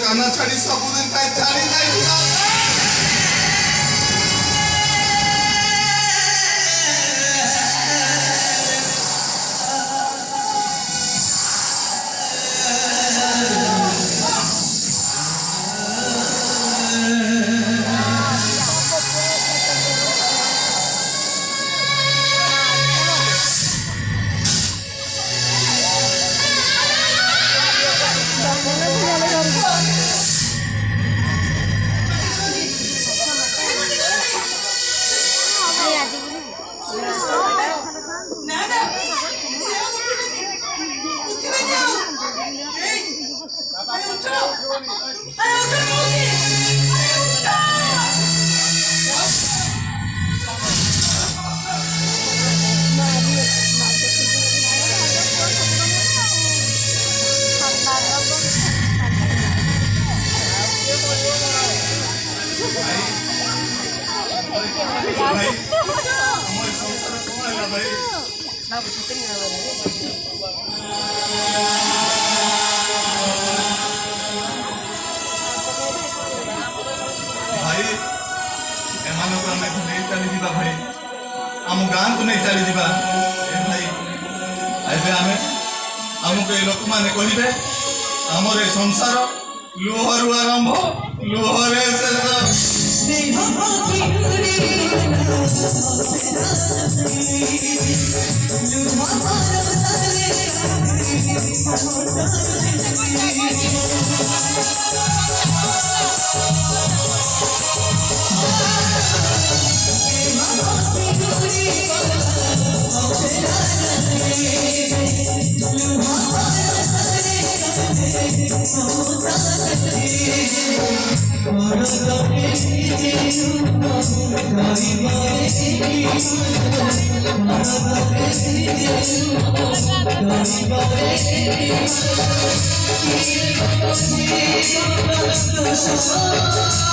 काना छाड़ी सबुदिन काय छाड़ी जाई भाई आम गाँ को नहीं चली जावा भाई आबे आमे आमको ये लोक माने कहिबे हमर ए संसार लोहरु आरंभ लोहरे